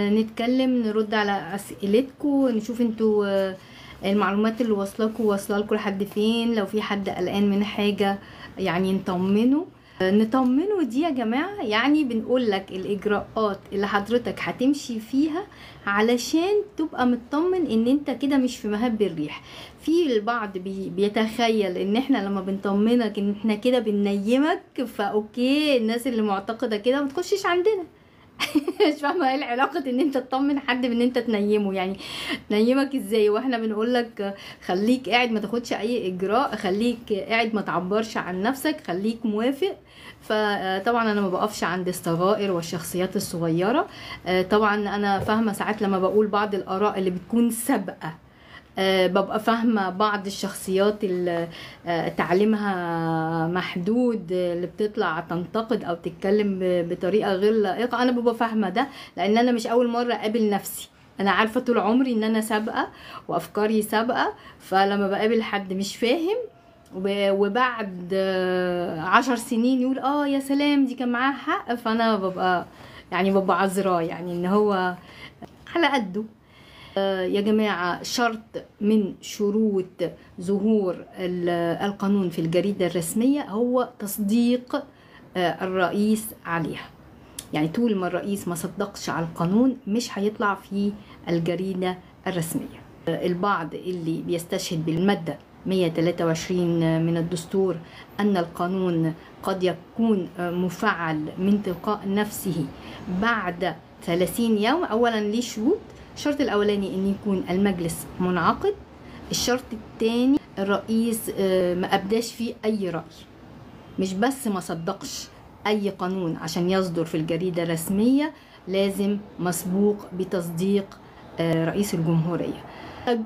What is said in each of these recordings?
نتكلم نرد على اسئلتكم، نشوف انتوا المعلومات اللي واصله لكم لحد فين. لو في حد قلقان من حاجه يعني نطمنه دي يا جماعه. يعني بنقول لك الاجراءات اللي حضرتك هتمشي فيها علشان تبقى مطمن ان انت كده مش في مهب الريح. في البعض بيتخيل ان احنا لما بنطمنك ان احنا كده بننيمك، فاوكي الناس اللي معتقده كده ما تخشش عندنا. مش فاهمه ايه العلاقه ان انت تطمن حد بان انت تنيمه، يعني تنيمك ازاي واحنا بنقول لك خليك قاعد ما تاخدش اي اجراء، خليك قاعد ما تعبرش عن نفسك، خليك موافق. فطبعا انا ما بقفش عند الصغائر والشخصيات الصغيره. طبعا انا فاهمه ساعات لما بقول بعض الاراء اللي بتكون سابقه، ببقى فاهمة بعض الشخصيات اللي تعليمها محدود، اللي بتطلع تنتقد او تتكلم بطريقة غير لائقة. انا ببقى فاهمة ده لان انا مش اول مرة اقابل نفسي، انا عارفة طول عمري ان انا سابقة وافكاري سابقة. فلما بقابل حد مش فاهم وبعد 10 سنين يقول يا سلام دي كان معاها حق، فانا ببقى عذراه، يعني ان هو على قده. يا جماعة، شرط من شروط ظهور القانون في الجريدة الرسمية هو تصديق الرئيس عليها. يعني طول ما الرئيس ما صدقش على القانون مش هيطلع في الجريدة الرسمية. البعض اللي بيستشهد بالمادة 123 من الدستور أن القانون قد يكون مفعل من تلقاء نفسه بعد 30 يوم. أولا ليه شروط. الشرط الاولاني ان يكون المجلس منعقد. الشرط الثاني الرئيس ما ابداش فيه اي راي، مش بس ما صدقش اي قانون عشان يصدر في الجريده الرسميه، لازم مسبوق بتصديق رئيس الجمهوريه.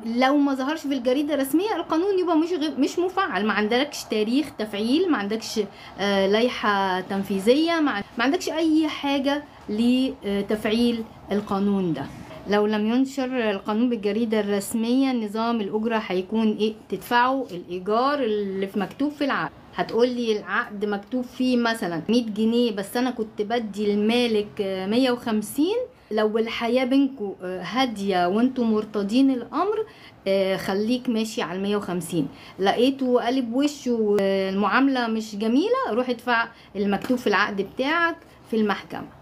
لو ما ظهرش في الجريده الرسميه القانون يبقى مش مفعل، ما عندكش تاريخ تفعيل، ما عندكش لائحه تنفيذيه، ما عندكش اي حاجه لتفعيل القانون ده. لو لم ينشر القانون بالجريدة الرسمية نظام الأجرة هيكون ايه؟ تدفعوا الإيجار اللي في مكتوب في العقد. هتقولي العقد مكتوب فيه مثلا 100 جنيه بس أنا كنت بدي المالك 150. لو الحياة بينكم هادية وانتم مرتضين الأمر خليك ماشي على 150. لقيته قلب وشه المعاملة مش جميلة، روح ادفع المكتوب في العقد بتاعك في المحكمة.